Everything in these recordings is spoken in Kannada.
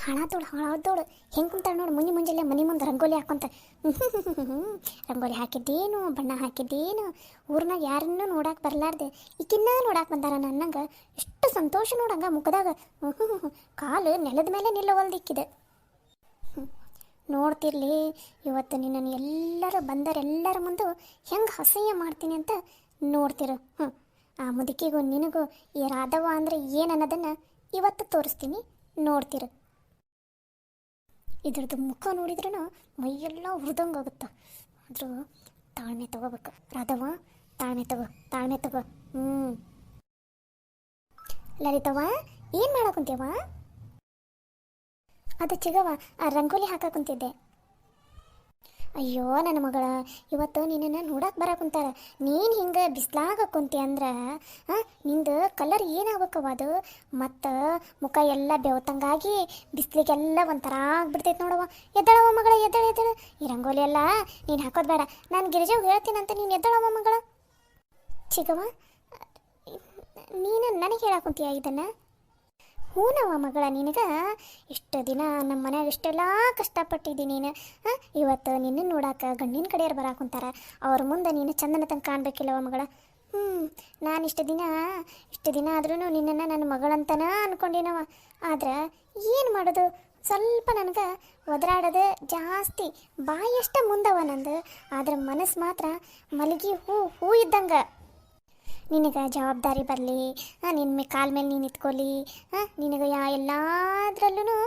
ಹಾಳಾದೋಳು ಹೆಂಗೆ ಕುಂತಾಳೆ ನೋಡು, ಮುಂಜಾನೆ ಮನೆ ಮುಂದೆ ರಂಗೋಲಿ ಹಾಕೊಂತ. ರಂಗೋಲಿ ಹಾಕಿದ್ದೇನು, ಬಣ್ಣ ಹಾಕಿದ್ದೇನು, ಊರ್ನಾಗ ಯಾರನ್ನೂ ನೋಡಕ್ಕೆ ಬರಲಾರ್ದೆ ಈಕಿನ್ನ ನೋಡಕ್ಕೆ ಬಂದಾರ ನನ್ನಂಗೆ. ಎಷ್ಟು ಸಂತೋಷ ನೋಡಂಗ ಮುಖದಾಗ. ಕಾಲು ನೆಲದ ಮೇಲೆ ನಿಲ್ಲವಲ್ದಿಕ್ಕಿದೆ. ನೋಡ್ತಿರ್ಲಿ ಇವತ್ತು ನಿನ್ನನ್ನು ಎಲ್ಲರೂ ಬಂದರೆಲ್ಲರ ಮುಂದೆ ಹೆಂಗೆ ಅಸಹ್ಯ ಮಾಡ್ತೀನಿ ಅಂತ ನೋಡ್ತಿರು. ಆ ಮುದುಕಿಗೂ ನಿನಗೂ ಈ ರಾಧವ ಅಂದರೆ ಏನನ್ನೋದನ್ನು ಇವತ್ತು ತೋರಿಸ್ತೀನಿ, ನೋಡ್ತಿರು. ಇದ್ರದ್ದು ಮುಖ ನೋಡಿದ್ರೂ ಮೈಯೆಲ್ಲ ಹುರಿದಂಗಾಗುತ್ತೆ. ಆದರೂ ತಾಳ್ಮೆ ತಗೋಬೇಕು ರಾಧವ, ತಾಳ್ಮೆ ತಗೋ. ಲಲಿತವ್ವ, ಏನು ಮಾಡಾಕುಂತೀವ? ಅದು ಚಿಗವ, ಆ ರಂಗೋಲಿ ಹಾಕಾಕುಂತಿದ್ದೆ. ಅಯ್ಯೋ ನನ್ನ ಮಗಳ, ಇವತ್ತು ನಿನ್ನನ್ನು ನೋಡಕ್ಕೆ ಬರಾಕುಂತಾರ. ನೀನು ಹಿಂಗೆ ಬಿಸ್ಲಾಗ ಕುಂತಿ ಅಂದ್ರೆ ನಿಂದು ಕಲರ್ ಏನಾಗಬೇಕವ ಅದು, ಮತ್ತು ಮುಖ ಎಲ್ಲ ಬೆವತಂಗಾಗಿ ಬಿಸ್ಲಿಗೆಲ್ಲ ಒಂಥರ ಆಗ್ಬಿಡ್ತೈತೆ ನೋಡವ. ಎದ್ದಳವ ಮಗಳ, ಎದ್ದಳು. ಈ ರಂಗೋಲಿ ಎಲ್ಲ ನೀನು ಹಾಕೋದು ಬೇಡ, ನಾನು ಗಿರಿಜಾವ್ ಹೇಳ್ತೀನಂತ ನೀನು ಎದ್ದಳವ ಮಗಳ. ಚಿಗವ, ನೀನು ನನಗೆ ಹೇಳಾಕುಂತೀಯ ಇದನ್ನು? ಹೂನವ ಮಗಳ, ನಿನಗೆ ಇಷ್ಟು ದಿನ ನಮ್ಮ ಮನ್ಯಾಗ ಇಷ್ಟೆಲ್ಲ ಕಷ್ಟಪಟ್ಟಿದ್ದೀನಿ ನೀನು. ಇವತ್ತು ನಿನ್ನ ನೋಡಾಕ ಗಂಡಿನ ಕಡೆಯವ್ರು ಬರಾಕುಂತಾರ, ಅವ್ರ ಮುಂದೆ ನೀನು ಚಂದನ ತಂಗೆ ಕಾಣಬೇಕಿಲ್ಲವ ಮಗಳ. ನಾನು ಇಷ್ಟು ದಿನ ಆದ್ರೂ ನಿನ್ನನ್ನು ನನ್ನ ಮಗಳಂತನ ಅಂದ್ಕೊಂಡಿನವ. ಆದ್ರೆ ಏನು ಮಾಡೋದು, ಸ್ವಲ್ಪ ನನಗೆ ಒದರಾಡೋದು ಜಾಸ್ತಿ. ಬಾಯಷ್ಟ ಮುಂದವ ನಂದು, ಆದ್ರೆ ಮನಸ್ಸು ಮಾತ್ರ ಮಲಗಿ ಹೂ ಇದ್ದಂಗೆ. ನಿನಗೆ ಜವಾಬ್ದಾರಿ ಬರಲಿ, ನಿನ್ನ ಕಾಲ ಮೇಲೆ ನೀನು ನಿಂತ್ಕೊಳ್ಳಿ, ನಿನಗೆ ಎಲ್ಲದರಲ್ಲೂ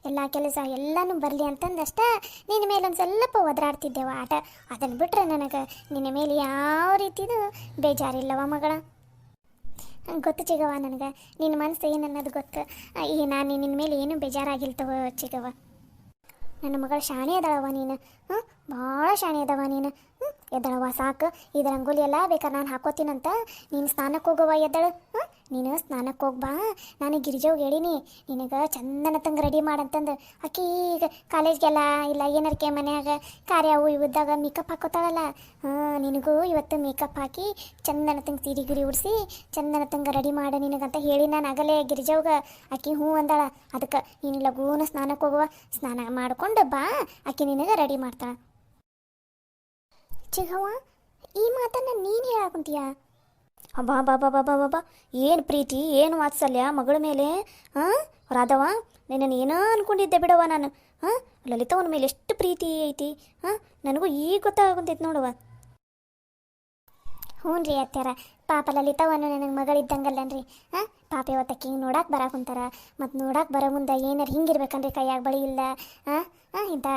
ಎಲ್ಲ ಕೆಲಸ ಎಲ್ಲನೂ ಬರಲಿ ಅಂತಂದಷ್ಟೇ ನಿನ್ನ ಮೇಲೆ ಒಂದು ಸ್ವಲ್ಪ ಒದರಾಡ್ತಿದ್ದೆವ ಆಟ. ಅದನ್ನು ಬಿಟ್ಟರೆ ನನಗೆ ನಿನ್ನ ಮೇಲೆ ಯಾವ ರೀತಿದು ಬೇಜಾರಿಲ್ಲವ ಮಗಳ. ಗೊತ್ತು ಚಿಗವ, ನನಗೆ ನಿನ್ನ ಮನಸ್ಸು ಏನನ್ನೋದು ಗೊತ್ತು. ನಾನು ನಿನ್ನ ಮೇಲೆ ಏನೂ ಬೇಜಾರಾಗಿಲ್ತವ ಚಿಗವ. ನನ್ನ ಮಗಳು ಶಾಣೆ ಅದಳವ ನೀನು, ಭಾಳ ಶಾಣೆ ಅದವ ನೀನು. ಎದ್ದಳವ ಸಾಕು, ಇದು ರಂಗೋಲಿ ಎಲ್ಲ ಬೇಕಾದ್ರೆ ನಾನು ಹಾಕೋತೀನಂತ. ನೀನು ಸ್ನಾನಕ್ಕೆ ಹೋಗವ, ಎದ್ದಳು. ನೀನು ಸ್ನಾನಕ್ಕೆ ಹೋಗ್ಬಾ. ನಾನು ಗಿರಿಜವ್ಗೆ ಹೇಳೀನಿ ನಿನಗೆ ಚಂದನ ತಂಗೆ ರೆಡಿ ಮಾಡಂತಂದು. ಆಕಿ ಈಗ ಕಾಲೇಜ್ಗೆಲ್ಲ ಇಲ್ಲ ಏನರ್ಕೆ ಮನ್ಯಾಗ ಕಾರ್ಯ ಅವು ಇವಿದ್ದಾಗ ಮೇಕಪ್ ಹಾಕೋತಾಳಲ್ಲ, ನಿನಗೂ ಇವತ್ತು ಮೇಕಪ್ ಹಾಕಿ ಚಂದನ ತಂಗೆ ಸೀರೆ ಗಿರಿ ಉಡಿಸಿ ಚಂದನ ತಂಗೆ ರೆಡಿ ಮಾಡ ನಿನಗಂತ ಹೇಳಿ ನಾನು ಆಗಲೇ ಗಿರಿಜವ್ಗೆ. ಆಕಿ ಹ್ಞೂ ಅಂದಾಳ. ಅದಕ್ಕೆ ನೀನು ಲಗೂನ ಸ್ನಾನಕ್ಕೆ ಹೋಗುವ, ಸ್ನಾನ ಮಾಡ್ಕೊಂಡು ಬಾ, ಆಕಿ ನಿನಗೆ ರೆಡಿ ಮಾಡ್ತಾಳೆ. ಚಿಗವ್ವ, ಈ ಮಾತನ್ನು ನೀನು ಹೇಳಾಕುಂತೀಯ? ಅಬ್ಬಾ ಬಾಬಾ ಬಾಬಾ ಬಾಬಾ, ಏನು ಪ್ರೀತಿ, ಏನು ವಾತ್ಸಲ್ಯ ಮಗಳ ಮೇಲೆ. ರಾಧವ, ನಿನ್ನನ್ನು ಏನೋ ಅಂದ್ಕೊಂಡಿದ್ದೆ ಬಿಡವ ನಾನು. ಲಲಿತವನ ಮೇಲೆ ಎಷ್ಟು ಪ್ರೀತಿ ಐತಿ, ನನಗೂ ಈಗ ಗೊತ್ತಾಗುಂತೈತಿ ನೋಡವ. ಹ್ಞೂ ರೀ ಅತ್ಯಾರ, ಪಾಪ ಲಲಿತವನ್ನು ನನಗೆ ಮಗಳಿದ್ದಂಗಲ್ಲನ್ರಿ. ಪಾಪ ಇವತ್ತಕ್ಕೆ ಹಿಂಗೆ ನೋಡಕ್ಕೆ ಬರಾಕುಂತಾರ. ಮತ್ತು ನೋಡಕ್ಕೆ ಬರೋ ಮುಂದೆ ಏನಾರು ಹಿಂಗಿರ್ಬೇಕನ್ರಿ, ಕೈಯಾಗ ಬಳಿ ಇಲ್ಲ, ಇಂಥ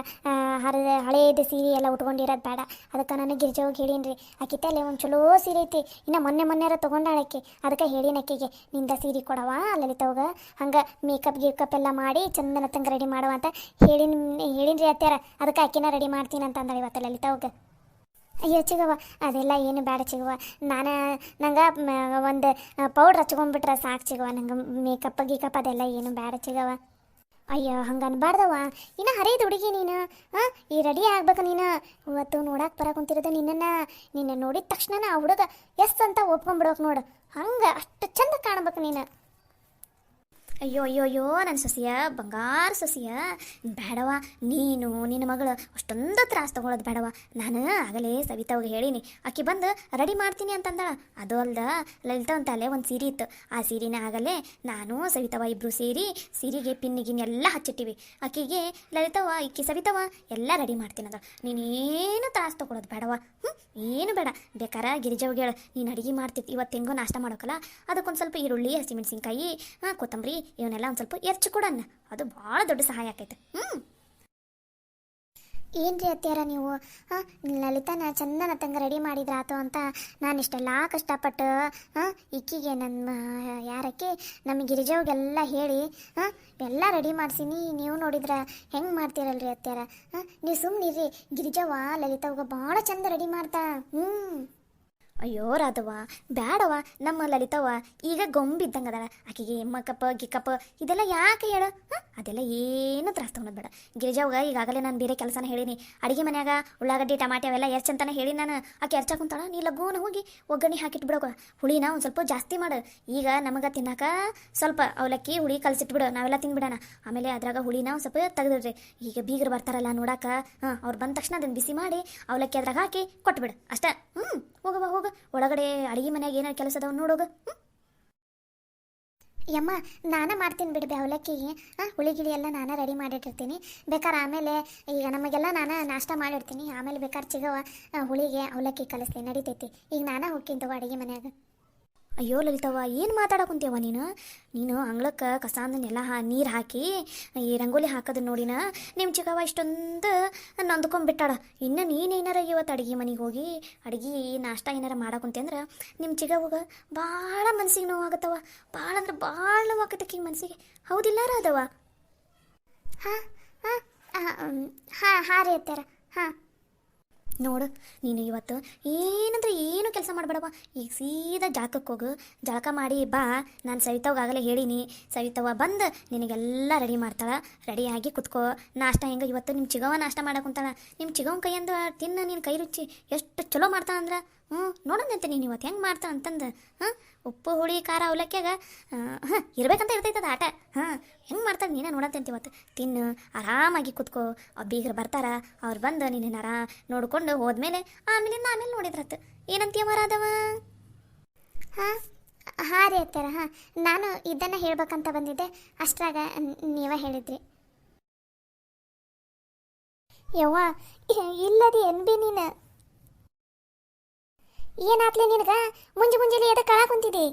ಹಳೇದು ಸೀರೆ ಎಲ್ಲ ಉಟ್ಕೊಂಡಿರೋದು ಬೇಡ. ಅದಕ್ಕೆ ನನಗೆ ಗಿರಿಜವ್ಗೆ ಹೇಳೀನಿ ರೀ, ಆಕಿ ತಲೆ ಒಂದು ಚಲೋ ಸೀರೆ ಐತಿ, ಇನ್ನು ಮೊನ್ನೆರ ತೊಗೊಂಡಾಳಕ್ಕೆ. ಅದಕ್ಕೆ ಹೇಳೀನಿ ಆಕೆಗೆ, ನಿಂದ ಸೀರೆ ಕೊಡವ ಲಲಿತವ್ಗೆ, ಹಂಗೆ ಮೇಕಪ್ ಎಲ್ಲ ಮಾಡಿ ಚಂದನ ತಂಗೆ ರೆಡಿ ಮಾಡುವ ಅಂತ ಹೇಳೀನಿ ರೀ ಅತ್ಯಾರ. ಅದಕ್ಕೆ ಆಕಿನ ರೆಡಿ ಮಾಡ್ತೀನಿ ಅಂತ ಅಂದಾಳೆ ಇವತ್ತು ಲಲಿತವ್ಗೆ. ಅಯ್ಯೋ ಚಿಗವ್ವ, ಅದೆಲ್ಲ ಏನು ಬೇಡ ಚಿಗವ್ವ. ನಂಗೆ ಒಂದು ಪೌಡ್ರ್ ಹಚ್ಕೊಂಡ್ಬಿಟ್ರೆ ಸಾಕು ಚಿಗವ್ವ. ನಂಗೆ ಗೀಕಪ್ ಅದೆಲ್ಲ ಏನು ಬೇಡ ಚಿಗವ್ವ. ಅಯ್ಯೋ ಹಂಗೆ ಅನ್ಬಾರ್ದವ, ಇನ್ನು ಹರಿದು ಹುಡುಗಿ ನೀನು. ಈ ರೆಡಿ ಆಗ್ಬೇಕು ನೀನು. ಇವತ್ತು ನೋಡಕ್ಕೆ ಬರಕುಂತಿರೋದು ನಿನ್ನ ನೋಡಿದ ತಕ್ಷಣ ಆ ಹುಡುಗ ಎಸ್ ಅಂತ ಒಪ್ಕೊಂಡ್ಬಿಡ್ಬೇಕು ನೋಡು. ಹಂಗೆ ಅಷ್ಟು ಚಂದ ಕಾಣ್ಬೇಕು ನೀನು. ಅಯ್ಯೋ ಅಯ್ಯೋ ಅಯ್ಯೋ, ನನ್ನ ಸೊಸೆಯ, ಬಂಗಾರ ಸೊಸೆಯ, ಬೇಡವ. ನೀನು ನಿನ್ನ ಮಗಳು ಅಷ್ಟೊಂದು ತ್ರಾಸ ತೊಗೊಳೋದು ಬೇಡವ. ನಾನು ಆಗಲೇ ಸವಿತಾವ್ಗೆ ಹೇಳೀನಿ, ಆಕಿ ಬಂದು ರೆಡಿ ಮಾಡ್ತೀನಿ ಅಂತಂದಾಳ. ಅದು ಅಲ್ದ ಲಲಿತ ಅಂತ ಅಲ್ಲೇ ಒಂದು ಸೀರೆ ಇತ್ತು, ಆ ಸೀರೆನ ಆಗಲೇ ನಾನು ಸವಿತವ ಇಬ್ಬರು ಸೇರಿ ಸೀರೆಗೆ ಪಿನ್ನಿಗಿನ್ ಎಲ್ಲ ಹಚ್ಚಿಟ್ಟಿವಿ. ಆಕಿಗೆ ಸವಿತವ ಎಲ್ಲ ರೆಡಿ ಮಾಡ್ತೀನಿ ಅಂದ. ನೀನೇನು ತ್ರಾಸ ತೊಗೊಳೋದು ಬೇಡವ. ಏನು ಬೇಡ, ಬೇಕಾರೆ ಗಿರಿಜವ್ಗೆ ಹೇಳು, ನೀನು ಅಡುಗೆ ಮಾಡ್ತಿತ್ತು ಇವತ್ತು ಹೆಂಗೋ ನಾಷ್ಟ ಮಾಡೋಕ್ಕಲ್ಲ, ಅದಕ್ಕೊಂದು ಸ್ವಲ್ಪ ಈರುಳ್ಳಿ, ಹಸಿಮೆಣಸಿನ್ಕಾಯಿ, ಕೊತ್ತಂಬರಿ ಇವನ್ನೆಲ್ಲ ಒಂದು ಸ್ವಲ್ಪ ಎರ್ಚಿ ಕೊಡನ್ನ. ಅದು ಭಾಳ ದೊಡ್ಡ ಸಹಾಯ ಆಕೈತೆ. ಏನು ರೀ ಅತ್ಯಾರ ನೀವು, ಲಲಿತಾನ ಚಂದನ ತಂಗೆ ರೆಡಿ ಮಾಡಿದ್ರಾತು ಅಂತ ನಾನು ಇಷ್ಟೆಲ್ಲ ಕಷ್ಟಪಟ್ಟು ಈಕಿಗೆ ನನ್ನ ಯಾರಕ್ಕೆ ನಮ್ಮ ಗಿರಿಜವ್ಗೆಲ್ಲ ಹೇಳಿ ಎಲ್ಲ ರೆಡಿ ಮಾಡ್ಸೀನಿ. ನೀವು ನೋಡಿದ್ರೆ ಹೆಂಗೆ ಮಾಡ್ತೀರಲ್ರಿ ಅತ್ಯಾರ. ನೀವು ಸುಮ್ಮನಿರಿ, ಗಿರಿಜವ್ವ ಲಲಿತವ್ಗೆ ಭಾಳ ಚಂದ ರೆಡಿ ಮಾಡ್ತಾ. ಅಯ್ಯೋ ರಾಧವ್ವ, ಬ್ಯಾಡವ್ವ. ನಮ್ಮ ಲಲಿತವ್ವ ಈಗ ಗೊಂಬಿದ್ದಂಗೆ ಅದಾಳ. ಆಕೆಗೆ ಎಮ್ಮಕ್ಕಪ್ಪ ಗಿಕ್ಕಪ್ಪ ಇದೆಲ್ಲ ಯಾಕೆ ಹೇಳು? ಅದೆಲ್ಲ ಏನು ತ್ರಾಸ ತೊಗೊಳೋದು ಬೇಡ. ಗಿರಿಜಾವ್ಗ ಈಗಾಗಲೇ ನಾನು ಬೇರೆ ಕೆಲಸನ ಹೇಳೀನಿ. ಅಡುಗೆ ಮನ್ಯಾಗ ಉಳ್ಳಾಗಡ್ಡಿ ಟಮಾಟೆ ಅವೆಲ್ಲ ಎರ್ಚಂತಾನೆ ಹೇಳಿ ನಾನು. ಆಕೆ ಎರ್ಚ ಕುಂತಾಳ, ನೀ ಲಗೋನ ಹೋಗಿ ಒಗ್ಗರಣೆ ಹಾಕಿಟ್ಬಿಡೋಕ. ಹುಳಿನ ಒಂದು ಸ್ವಲ್ಪ ಜಾಸ್ತಿ ಮಾಡು. ಈಗ ನಮಗೆ ತಿನ್ನಕ ಸ್ವಲ್ಪ ಅವಲಕ್ಕಿ ಹುಳಿ ಕಲಸಿಟ್ಬಿಡು, ನಾವೆಲ್ಲ ತಿಂದ್ಬಿಡೋಣ. ಆಮೇಲೆ ಅದ್ರಾಗ ಹುಳಿನ ಒಂದು ಸ್ವಲ್ಪ ತೆಗೆದಿಡ್ರಿ. ಈಗ ಬೀಗರು ಬರ್ತಾರಲ್ಲ ನೋಡಾಕ, ಅವ್ರು ಬಂದ ತಕ್ಷಣ ಅದನ್ನು ಬಿಸಿ ಮಾಡಿ ಅವಲಕ್ಕಿ ಅದ್ರಾಗ ಹಾಕಿ ಕೊಟ್ಬಿಡು ಅಷ್ಟೇ. ಹೋಗವ ಹೋಗ, ಒಳಗಡೆ ಅಡುಗೆ ಮನ್ಯಾಗ ಏನಾರು ಕೆಲಸ ಅದಾವ ನೋಡೋಗ. ಯಮ್ಮ ನಾನೇ ಮಾಡ್ತೀನಿ ಬಿಡು ಅವಲಕ್ಕಿಗೆ. ಹುಳಿ ಗಿಳಿ ಎಲ್ಲ ನಾನೇ ರೆಡಿ ಮಾಡಿಟ್ಟಿರ್ತೀನಿ. ಬೇಕಾದ್ರೆ ಆಮೇಲೆ ಈಗ ನಮಗೆಲ್ಲ ನಾನು ನಾಷ್ಟ ಮಾಡಿರ್ತೀನಿ. ಆಮೇಲೆ ಬೇಕಾದ್ರೆ ಚಿಗವ ಹುಳಿಗೆ ಅವಲಕ್ಕಿ ಕಲಿಸ್ಲಿ ನಡಿತೈತಿ. ಈಗ ನಾನೇ ಹೋಗ್ತೀನಿ ತಗೋ ಅಡುಗೆ ಮನ್ಯಾಗ. ಅಯ್ಯೋ ಲಲಿತವ್ವ, ಏನು ಮಾತಾಡಕುಂತೀಯವ್ವ ನೀನು ಅಂಗಳಕ್ಕೆ ಕಸಾಂದನ್ನೆಲ್ಲ ನೀರು ಹಾಕಿ ಈ ರಂಗೋಲಿ ಹಾಕೋದನ್ನ ನೋಡಿನ ನಿಮ್ಮ ಚಿಕ್ಕವ್ವ ಇಷ್ಟೊಂದು ನೊಂದ್ಕೊಂಡ್ಬಿಟ್ಟಾಳ. ಇನ್ನು ನೀನೇನಾರ ಇವತ್ತು ಅಡುಗೆ ಮನೆಗೆ ಹೋಗಿ ಅಡುಗೆ ನಾಷ್ಟ ಏನಾರ ಮಾಡಕುಂತೆ ಅಂದ್ರೆ ನಿಮ್ಮ ಚಿಕ್ಕವ್ವಗ ಭಾಳ ಮನ್ಸಿಗೆ ನೋವಾಗತ್ತವ. ಭಾಳ ಅಂದ್ರೆ ಭಾಳ ನೋವಾಗತ್ತಕ್ಕೆ ಮನಸ್ಸಿಗೆ. ಹೌದಿಲ್ಲ ರಾಧವ್ವ? ಹಾಂ ಹಾಂ ಹಾಂ ಹಾಂ ರೀ ಅತ್ಯಾರ. ಹಾಂ ನೋಡು, ನೀನು ಇವತ್ತು ಏನಂದ್ರೆ ಏನು ಕೆಲಸ ಮಾಡಬೇಡವ. ಈಗ ಸೀದಾ ಜಳಕಕ್ಕೆ ಹೋಗು. ಜಳಕ ಮಾಡಿ ಬಾ. ನಾನು ಸವಿತವ್ಗಾಗಲೇ ಹೇಳೀನಿ. ಸವಿತವ್ವ ಬಂದು ನಿನಗೆಲ್ಲ ರೆಡಿ ಮಾಡ್ತಾಳೆ. ರೆಡಿಯಾಗಿ ಕುತ್ಕೋ. ನಾಷ್ಟ ಹೆಂಗೆ ಇವತ್ತು ನಿಮ್ಮ ಚಿಗವ ನಾಷ್ಟ ಮಾಡಕ್ಕಂತಾಳ. ನಿಮ್ಮ ಚಿಗವನ ಕೈಯಂದು ತಿನ್ನು. ನಿನ್ನ ಕೈ ರುಚಿ ಎಷ್ಟು ಚಲೋ ಮಾಡ್ತಾಳ ಅಂದ್ರೆ ನೋಡೋದಂತೆ ನೀನು ಇವತ್ತು ಹೆಂಗೆ ಮಾಡ್ತಾಳ ಅಂತಂದು. ಉಪ್ಪು ಹುಳಿ ಖಾರ ಅವಲಕ್ಕಿಯಾಗ ಇರ್ಬೇಕಂತ ಇರ್ತೈತದ ಆಟ. ಹೆಂಗೆ ಮಾಡ್ತಾಳೆ ನೀನೇ ನೋಡಂತಂತ ಇವತ್ತು. ತಿನ್ನು, ಆರಾಮಾಗಿ ಕುತ್ಕೋ. ಬೀಗರು ಬರ್ತಾರ, ಅವ್ರು ಬಂದು ನಿನ್ನ ನೋಡ್ಕೊಂಡು ಹೋದ್ಮೇಲೆ ಆಮೇಲೆ ನೋಡಿದ್ರತ್ತು. ಏನಂತೀಯ ಮಾರಾದವ? ಹಾಂ ಹಾಂ ರೀ ಅತ್ಯಾರ. ಹಾಂ ನಾನು ಇದನ್ನು ಹೇಳ್ಬೇಕಂತ ಬಂದಿದ್ದೆ, ಅಷ್ಟ್ರಾಗ ನೀವೇ ಹೇಳಿದ್ರಿ. ಯವ್ವ ಇಲ್ಲದಿ ಎನ್ ಬಿ ನೀನು ಏನಾತ್ಲೆ ನಿನಗ? ಮುಂಜಾನೆ ಎದಕ್ಕೆ ಅಳಾಕುಂತಿದ್ದಿ?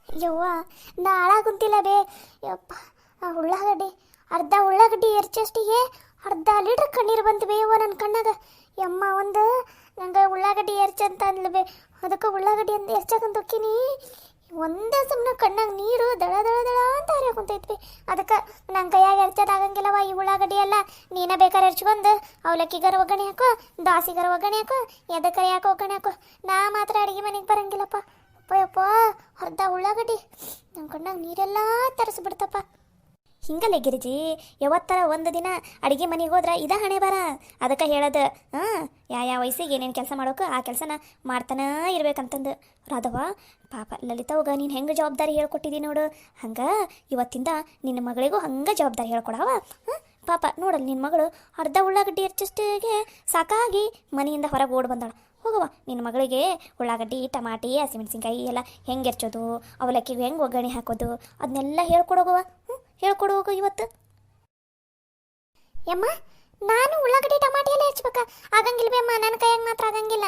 ಯವ್ವ ನಾ ಅಳಾಕುಂತಿಲ್ಲ ಬೇ. ಯಪ್ಪ ಉಳ್ಳಾಗಡ್ಡಿ ಅರ್ಧ ಉಳ್ಳಾಗಡ್ಡಿ ಎರ್ಚಷ್ಟಿಗೆ ಅರ್ಧ ಲೀಟ್ರ್ ಕಣ್ಣೀರು ಬಂತು ಬೇ ಯವ್ವ ನನ್ನ ಕಣ್ಣಾಗ. ಯಮ್ಮ ಒಂದು ನಂಗೆ ಉಳ್ಳಾಗಡ್ಡಿ ಎರ್ಚಂತ ಅಂದ್ಲು ಬೇ. ಅದಕ್ಕೆ ಉಳ್ಳಾಗಡ್ಡಿ ಅಂತ ಎರ್ಚಕಂತ ಹೋಗ್ತೀನಿ. ಒಂದೇ ಸುಮ್ಮನೆ ಕಣ್ಣಾಗ ನೀರು ದಳ ದಳ ದಳ ಅಂತ ಹರಿಯಾಕುಂತೈತಿ. ಅದಕ್ಕೆ ನನ್ನ ಕೈಯಾಗ ಎರ್ಚೋದಾಗಂಗಿಲ್ಲವ ಈ ಉಳ್ಳಾಗಡ್ಡಿ ಎಲ್ಲ. ನೀನೇ ಬೇಕಾದ್ರೆ ಎರ್ಚ್ಕೊಂಡು ಅವಲಕ್ಕಿಗಾರ ಒಗ್ಗರಣೆ ಹಾಕೋ, ದಾಸಿಗಾರ ಒಗ್ಗರಣೆ ಹಾಕೋ, ಎದಕ್ಕರ ಯಾಕೋ ಒಗ್ಗರಣೆ ಹಾಕೋ. ನಾ ಮಾತ್ರ ಅಡುಗೆ ಮನೆಗೆ ಬರಂಗಿಲ್ಲಪ್ಪ. ಅಪ್ಪ ಅರ್ಧ ಉಳ್ಳಾಗಡ್ಡಿ ನನ್ನ ಕಣ್ಣಾಗ ನೀರೆಲ್ಲ ತರಿಸ್ಬಿಡ್ತಪ್ಪ. ಹಿಂಗಲ್ಲೇ ಗಿರಿಜಿ, ಯಾವತ್ತರ ಒಂದು ದಿನ ಅಡುಗೆ ಮನೆಗೆ ಹೋದ್ರೆ ಇದ ಹಣೆ ಬರ. ಅದಕ್ಕೆ ಹೇಳೋದು ಯಾವ ವಯಸ್ಸಿಗೆ ಏನೇನು ಕೆಲಸ ಮಾಡೋಕೆ ಆ ಕೆಲಸನ ಮಾಡ್ತಾನೆ ಇರ್ಬೇಕಂತಂದು. ರಾಧವ್ವ ಪಾಪ ಲಲಿತವ್ಗ ನೀನು ಹೆಂಗೆ ಜವಾಬ್ದಾರಿ ಹೇಳ್ಕೊಟ್ಟಿದ್ದಿ ನೋಡು. ಹಂಗೆ ಇವತ್ತಿಂದ ನಿನ್ನ ಮಗಳಿಗೂ ಹಂಗೆ ಜವಾಬ್ದಾರಿ ಹೇಳ್ಕೊಡವ. ಪಾಪ ನೋಡಲ್ಲ ನಿನ್ನ ಮಗಳು ಅರ್ಧ ಉಳ್ಳಾಗಡ್ಡಿ ಎರ್ಚಷ್ಟಿಗೆ ಸಾಕಾಗಿ ಮನೆಯಿಂದ ಹೊರಗೆ ಓಡಿ ಬಂದಾಳ. ಹೋಗವ, ನಿನ್ನ ಮಗಳಿಗೆ ಉಳ್ಳಾಗಡ್ಡಿ ಟಮಾಟಿ ಹಸಿಮೆಣಸಿನ್ಕಾಯಿ ಎಲ್ಲ ಹೆಂಗೆ ಎರ್ಚೋದು, ಅವಲಕ್ಕಿಗೆ ಹೆಂಗೆ ಒಗ್ಗರಣೆ ಹಾಕೋದು ಅದನ್ನೆಲ್ಲ ಹೇಳ್ಕೊಡೋಗವ. ಹೇಳ್ಕೊಡುವಾಗ ಇವತ್ತು. ಯಮ್ಮ ನಾನು ಉಳ್ಳಾಗಡ್ಡಿ ಟಮಾಟಿ ಎಲ್ಲ ಹೆಚ್ಚಬೇಕಾ? ಆಗಂಗಿಲ್ವೇ ಅಮ್ಮ, ನನ್ನ ಕೈಯಾಗ ಮಾತ್ರ ಆಗಂಗಿಲ್ಲ.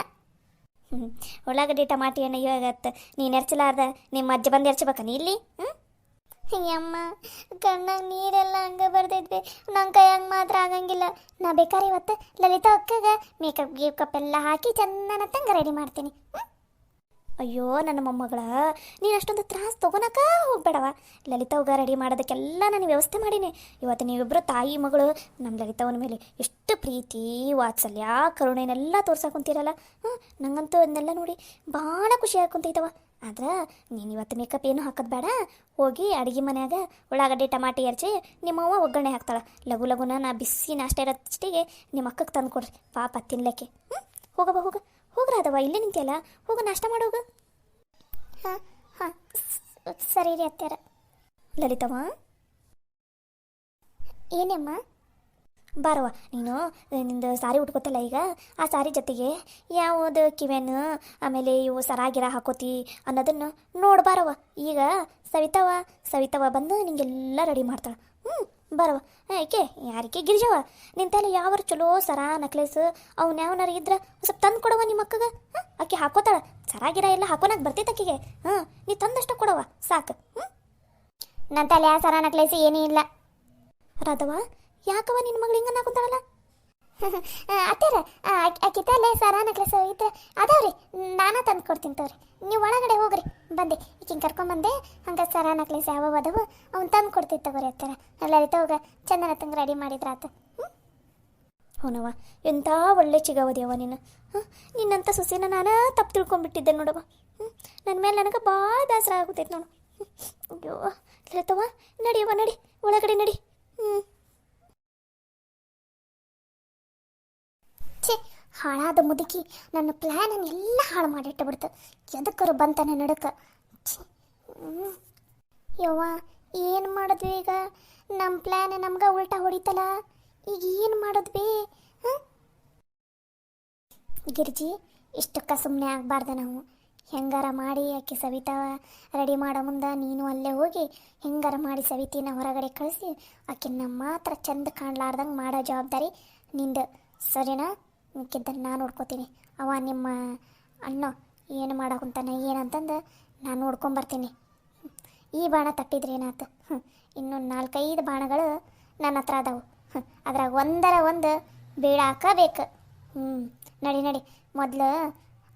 ಉಳ್ಳಾಗಡ್ಡಿ ಟಮಾಟಿ ಹಣ್ಣು ಇವಾಗತ್ತೆ ನೀನು ಎರ್ಚಲಾರ್ದ ನಿಮ್ಮ ಅಜ್ಜ ಬಂದು ಎರ್ಚಬೇಕಾ ನೀ ಇಲ್ಲಿ? ಯಮ್ಮ ಕಣ್ಣಾಗ ನೀರೆಲ್ಲ ಹಂಗೆ ಬರ್ತೈತ್ವಿ, ನನ್ನ ಕೈಯಾಗ ಮಾತ್ರ ಆಗಂಗಿಲ್ಲ. ನಾ ಬೇಕಾದ್ರೆ ಇವತ್ತು ಲಲಿತಾ ಅಕ್ಕಗೆ ಮೇಕಪ್ ಗೀಕಪ್ ಎಲ್ಲ ಹಾಕಿ ಚೆನ್ನಾಗಿ ರೆಡಿ ಮಾಡ್ತೀನಿ. ಅಯ್ಯೋ ನನ್ನ ಮೊಮ್ಮಗಳ, ನೀನು ಅಷ್ಟೊಂದು ತ್ರಾಸು ತೊಗೊಳಕ ಹೋಗ್ಬೇಡವ. ಲಲಿತವ್ಗ ರೆಡಿ ಮಾಡೋದಕ್ಕೆಲ್ಲ ನಾನು ವ್ಯವಸ್ಥೆ ಮಾಡೀನಿ. ಇವತ್ತು ನೀವಿಬ್ಬರು ತಾಯಿ ಮಗಳು ನಮ್ಮ ಲಲಿತವನ ಮೇಲೆ ಎಷ್ಟು ಪ್ರೀತಿ ವಾತ್ಸಲ್ಯ ಕರುಣೆನೆಲ್ಲ ತೋರ್ಸಾಕೊಂತೀರಲ್ಲ. ನಂಗಂತೂ ಅದನ್ನೆಲ್ಲ ನೋಡಿ ಭಾಳ ಖುಷಿ ಆಗ್ಕೊಂತೈತವ. ಆದ್ರೆ ನೀನು ಇವತ್ತು ಮೇಕಪ್ ಏನು ಹಾಕೋದು ಬೇಡ. ಹೋಗಿ ಅಡುಗೆ ಮನ್ಯಾಗ ಉಳ್ಳಾಗಡ್ಡಿ ಟಮಾಟಿ ಎರ್ಚಿ ನಿಮ್ಮವ್ವ ಒಗ್ಗರಣೆ ಹಾಕ್ತಾಳೆ. ಲಘು ಲಘುನ ನಾ ಬಿಸಿ ನಾಷ್ಟ ಇರೋಷ್ಟಿಗೆ ನಿಮ್ಮ ಅಕ್ಕಗೆ ತಂದು ಕೊಡ್ರಿ ಪಾಪ ತಿನ್ಲಿಕ್ಕೆ. ಹೋಗವ ಹೋಗ್ರಾದವ, ಇಲ್ಲೇ ನಿಂತಿಯಲ್ಲ, ಹೋಗು ನಾಷ್ಟ ಮಾಡೋಗ. ಹಾಂ ಹಾಂ ಸರಿ ರೀ ಅತ್ಯಾರ. ಲಲಿತಮ್ಮ ಏನಮ್ಮ? ಬಾರವ್ವ, ನೀನು ನಿಂದು ಸಾರಿ ಉಟ್ಕೋತಲ್ಲ ಈಗ, ಆ ಸಾರಿ ಜೊತೆಗೆ ಯಾವುದು ಕಿವೆನು ಆಮೇಲೆ ಇವು ಸರಾಗಿರ ಹಾಕೋತಿ ಅನ್ನೋದನ್ನು ನೋಡ್ಬಾರವ್ವ. ಈಗ ಸವಿತವ್ವ ಬಂದು ನಿಂಗೆಲ್ಲ ರೆಡಿ ಮಾಡ್ತಾಳೆ. ಬರವ ಏಕೆ ಯಾರಿಗೆ ಗಿರಿಜವ ನಿನ್ನ ತಲೆ ಯಾವಾರು ಚಲೋ ಸರ ನಕ್ಲೇಸ್ ಅವ್ನು ಯಾವನಾರ ಇದ್ರೆ ಸ್ವಲ್ಪ ತಂದು ಕೊಡವ ನಿಮ್ಮ ಅಕ್ಕಗೆ. ಆಕೆ ಹಾಕೋತಾಳ ಸರಾಗಿರ ಎಲ್ಲ ಹಾಕೋನಾಗ ಬರ್ತೈತೆ ಆಕೆಗೆ. ನೀ ತಂದಷ್ಟ ಕೊಡವ ಸಾಕು. ನನ್ನ ತಲೆ ಆ ಸರ ನಕ್ಲೇಸ್ ಏನೂ ಇಲ್ಲ. ರಾಧವ ಯಾಕವ ನಿನ್ನ ಮಗಳು ಹಿಂಗೆ ಹಾಕೊಂತಾಳಲ್ಲ? ಅತ್ಯಾರ ಆಕೆ ತಲೆ ಸರ ನಕ್ಲೇಸ್ ಇದ್ರೆ ಅದಾವ್ರಿ, ನಾನಾ ತಂದು ಕೊಡ್ತೀನಿ ತವ್ರಿ. ನೀವು ಒಳಗಡೆ ಹೋಗ್ರಿ, ಬಂದೆ ಈಕಿನ ಕರ್ಕೊಂಬಂದೆ. ಹಂಗೆ ಸರ ನಕ್ಲೇಸ್ ಯಾವ ಅದಾವು ಅವ್ನು ತಂದು ಕೊಡ್ತೀನಿ ತಗೋರಿ ಅತ್ಯಾರ. ಲಲಿತ ಹೋಗ ಚಂದನ ತಂಗ ರೆಡಿ ಮಾಡಿದ್ರ ಆತ. ಅವನವ ಎಂಥ ಒಳ್ಳೆ ಚಿಗವದಿಯವ ನೀನು. ನಿನ್ನಂಥ ಸೊಸೆನ ನಾನು ತಪ್ಪು ತಿಳ್ಕೊಂಬಿಟ್ಟಿದ್ದೆ ನೋಡವ. ನನ್ನ ಮೇಲೆ ನನಗೆ ಭಾಳ ಬೇಸರ ಆಗುತ್ತೈತೆ ನೋಡು. ಅಯ್ಯೋ ಲತವ್ವ, ನಡಿಯವ್ವ ನಡಿ, ಒಳಗಡೆ ನಡಿ. ಛೇ, ಹಾಳಾದ ಮುದುಕಿ ನನ್ನ ಪ್ಲ್ಯಾನನ್ನು ಎಲ್ಲ ಹಾಳು ಮಾಡಿಟ್ಟು ಬಿಡ್ತು. ಎದಕ್ಕರು ಬಂತಾನೆ ನಡಕ. ಯವ್ವ, ಏನು ಮಾಡಿದ್ವಿ ಈಗ? ನಮ್ಮ ಪ್ಲ್ಯಾನ್ ನಮ್ಗೆ ಉಲ್ಟಾ ಹೊಡಿತಲ್ಲ. ಈಗ ಏನು ಮಾಡಿದ್ವಿ? ಗಿರ್ಜಿ, ಇಷ್ಟಕ್ಕೆ ಸುಮ್ಮನೆ ಆಗಬಾರ್ದು ನಾವು. ಹೆಂಗಾರ ಮಾಡಿ ಆಕೆ ಸವಿತಾ ರೆಡಿ ಮಾಡೋ ಮುಂದೆ ನೀನು ಅಲ್ಲೇ ಹೋಗಿ ಹೆಂಗಾರ ಮಾಡಿ ಸವಿತಿನ ಹೊರಗಡೆ ಕಳಿಸಿ ಆಕೆನ ಮಾತ್ರ ಚಂದ ಕಾಣ್ಲಾರ್ದಂಗೆ ಮಾಡೋ ಜವಾಬ್ದಾರಿ ನಿಂದು, ಸರಿನಾ? ಮಿಕ್ಕಿದ್ದನ್ನು ನಾನು ನೋಡ್ಕೋತೀನಿ. ಅವ ನಿಮ್ಮ ಅಣ್ಣ ಏನು ಮಾಡಕ್ಕಂತಾನೆ ಏನಂತಂದು ನಾನು ನೋಡ್ಕೊಂಬರ್ತೀನಿ. ಈ ಬಾಣ ತಪ್ಪಿದ್ರೆ ಏನಾಯ್ತು? ಇನ್ನೂ 4-5 ಬಾಣಗಳು ನನ್ನ ಹತ್ರ ಅದಾವು. ಅದ್ರಾಗ ಒಂದರ ಒಂದು ಬೀಳಾಕಬೇಕು. ನಡಿ ನಡಿ, ಮೊದಲು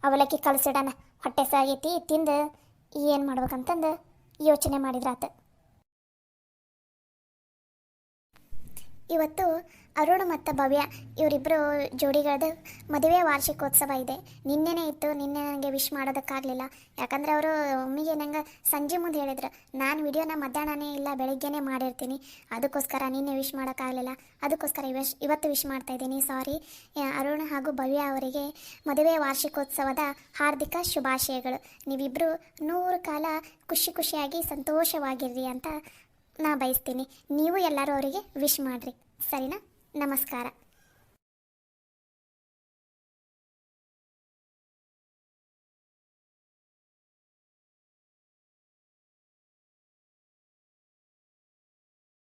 ಅವಲಕ್ಕಿ ಕಲಸಿಡೋಣ. ಹೊಟ್ಟೆ ಸಾಗೈತಿ, ತಿಂದು ಏನು ಮಾಡ್ಬೇಕಂತಂದು ಯೋಚನೆ ಮಾಡಿದ್ರಾತ. ಇವತ್ತು ಅರುಣ್ ಮತ್ತು ಭವ್ಯ ಇವರಿಬ್ಬರು ಜೋಡಿಗಳದ್ದು ಮದುವೆ ವಾರ್ಷಿಕೋತ್ಸವ ಇದೆ. ನಿನ್ನೆನೇ ಇತ್ತು. ನಿನ್ನೆ ನನಗೆ ವಿಶ್ ಮಾಡೋದಕ್ಕಾಗಲಿಲ್ಲ, ಯಾಕಂದರೆ ಅವರು ಒಮ್ಮಿಗೆ ನಂಗೆ ಸಂಜೆ ಮುಂದೆ ಹೇಳಿದ್ರು. ನಾನು ವಿಡಿಯೋನ ಮಧ್ಯಾಹ್ನನೇ ಇಲ್ಲ ಬೆಳಗ್ಗೆನೇ ಮಾಡಿರ್ತೀನಿ, ಅದಕ್ಕೋಸ್ಕರ ನಿನ್ನೆ ವಿಶ್ ಮಾಡೋಕ್ಕಾಗಲಿಲ್ಲ. ಅದಕ್ಕೋಸ್ಕರ ಇವತ್ತು ವಿಶ್ ಮಾಡ್ತಾಯಿದ್ದೀನಿ. ಸಾರಿ. ಅರುಣ್ ಹಾಗೂ ಭವ್ಯ ಅವರಿಗೆ ಮದುವೆ ವಾರ್ಷಿಕೋತ್ಸವದ ಹಾರ್ದಿಕ ಶುಭಾಶಯಗಳು. ನೀವಿಬ್ಬರು 100 ಕಾಲ ಖುಷಿ ಖುಷಿಯಾಗಿ ಸಂತೋಷವಾಗಿರ್ರಿ ಅಂತ ನಾ ಬಯಸ್ತೀನಿ. ನೀವು ಎಲ್ಲರೂ ಅವರಿಗೆ ವಿಶ್ ಮಾಡಿರಿ, ಸರಿನಾ? ನಮಸ್ಕಾರ.